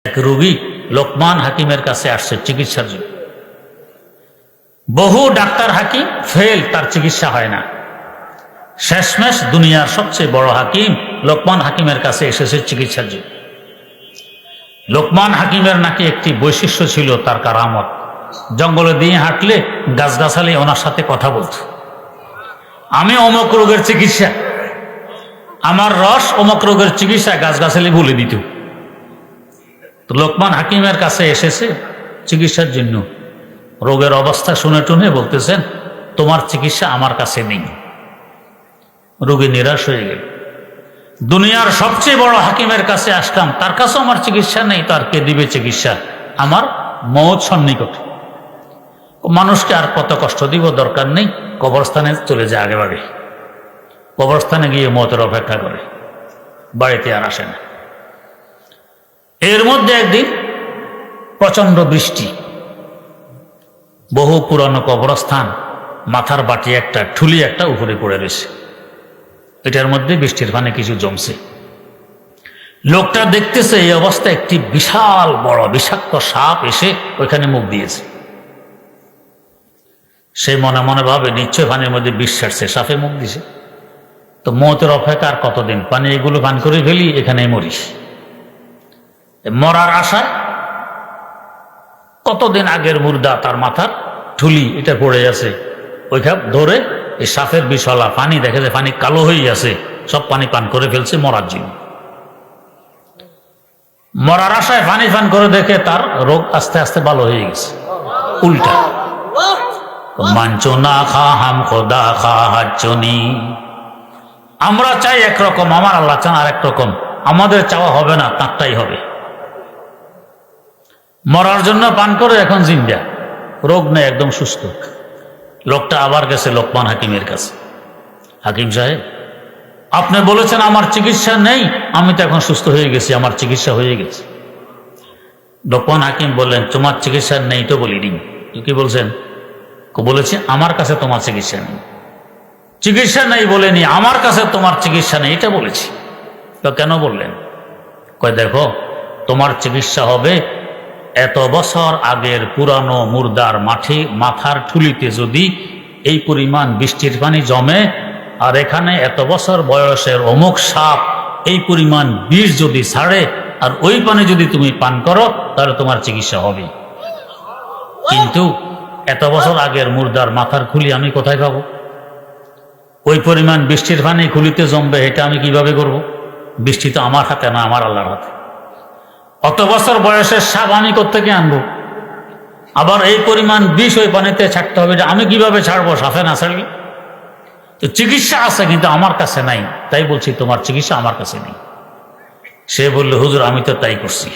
এক রোগী লোকমান হাকিমের কাছে আসছে চিকিৎসার জন্য। বহু ডাক্তার হাকিম ফেল, তার চিকিৎসা হয় না। শেষমেশ দুনিয়ার সবচেয়ে বড় হাকিম লোকমান হাকিমের কাছে এসেছে চিকিৎসার জন্য। লোকমান হাকিমের নাকি একটি বৈশিষ্ট্য ছিল, তার কারামত। জঙ্গলে দিয়ে হাঁটলে গাছগাছালি ওনার সাথে কথা বলত। আমি অমুক রোগের চিকিৎসা, আমার রস অমুক রোগের চিকিৎসা, গাছগাছালি বলে দিত। তো লোকমান হাকিমের কাছে এসেছে চিকিৎসার জন্য। রোগের অবস্থা শুনে টুনে বলতেছেন, তোমার চিকিৎসা আমার কাছে নেই। রোগী নিরাশ হয়ে গেল। দুনিয়ার সবচেয়ে বড় হাকিমের কাছে আসলাম, তার কাছেও আমার চিকিৎসা নেই, তার কে দিবে চিকিৎসা? আমার মওত সন্নিকট। মানুষকে আর কত কষ্ট দিব, দরকার নেই, কবরস্থানে চলে যায় আগে ভাগে। কবরস্থানে গিয়ে মওতের অপেক্ষা করে, বাড়িতে আর আসে না। এর মধ্যে একদিন প্রচন্ড বৃষ্টি, বহু পুরানো কবরস্থান, মাথার বাটি একটা, ঠুলি একটা উপরে পড়ে রয়েছে। এটার মধ্যে বৃষ্টির পানি কিছু জমছে। লোকটা দেখতেছে এই অবস্থা একটি বিশাল বড় বিষাক্ত সাপ এসে ওইখানে মুখ দিয়েছে। সে মনে মনে ভাবে, নিশ্চয় পানির মধ্যে বিষ ছাড়ছে, সাপে মুখ দিছে। তো মওতের অপেক্ষা আর কতদিন, পানি এগুলো পান করে ফেলি, এখানেই মরিস। মরার আশায় কতদিন আগের মুর্দা, তার মাথার ঠুলি এটা পড়ে আছে, ওইখান ধরে এই সাপের বিষলা পানি, দেখে যে পানি কালো হয়ে আছে, সব পানি পান করে ফেলছে মরার জন্য। মরার আশায় পানি পান করে দেখে তার রোগ আস্তে আস্তে ভালো হয়ে গেছে। উল্টা, মানচো না খা হাম খোদা খা হাচ্চনি। আমরা চাই একরকম, আমার আল্লাহ চান আর একরকম। আমাদের চাওয়া হবে না, তারটাই হবে। মরার জন্য পান করে এখন জিন্দা, রোগ নেই, একদম সুস্থ। লোকটা আবার গেছে লোকমান হাকিমের কাছে। হাকিম সাহেব, আপনি বলেছেন আমার চিকিৎসা নেই, আমি তো এখন সুস্থ হয়ে গেছি, আমার চিকিৎসা হয়ে গেছে। লোকমান হাকিম বললেন, তোমার চিকিৎসা নেই তো বলিনি। কি বলছেন? বলেছি আমার কাছে তোমার চিকিৎসা নেই। চিকিৎসা নেই বলেনি, আমার কাছে তোমার চিকিৎসা নেই এটা বলেছি। তো কেন বললেন? কয়, দেখো, তোমার চিকিৎসা হবে এত বছর আগের পুরানো মুর্দার মাথার ঠুলিতে যদি এই পরিমাণ বৃষ্টির পানি জমে, আর এখানে এত বছর বয়সের অমুক সাপ এই পরিমাণ বিষ যদি ছাড়ে, আর ওই পানি যদি তুমি পান করো, তাহলে তোমার চিকিৎসা হবে। কিন্তু এত বছর আগের মুর্দার মাথার খুলি আমি কোথায় পাবো? ওই পরিমাণ বৃষ্টির পানি খুলিতে জমবে, এটা আমি কিভাবে করব? বৃষ্টি তো আমার হাতে না, আমার আল্লাহর হাতে। অত বছর বয়সের সাপ আমি কোত্থেকে আনবো? আবার এই পরিমাণ বিষ ওই পানিতে ছাড়তে হবে, আমি কিভাবে ছাড়বো সাপে না ছাড়লে? তো চিকিৎসা আছে, কিন্তু আমার কাছে নাই, তাই বলছি তোমার চিকিৎসা আমার কাছে নেই। সে বলল, হুজুর আমি তো তাই করছি।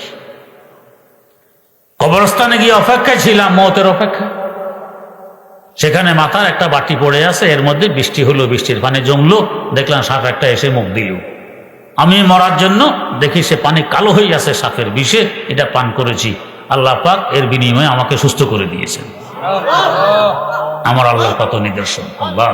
কবরস্থানে গিয়ে অপেক্ষায় ছিলাম, মওতের অপেক্ষা। সেখানে মাথার একটা বাটি পড়ে আছে, এর মধ্যে বৃষ্টি হলো, বৃষ্টির পানি জমলো, দেখলাম সাপ একটা এসে মুখ দিল। আমি মরার জন্য দেখি সে পানি কালো হয়ে আছে সাপের বিষে, এটা পান করেছি। আল্লাহ পাক এর বিনিময়ে আমাকে সুস্থ করে দিয়েছেন। আমার আল্লাহর কত নিদর্শন! আল্লাহ।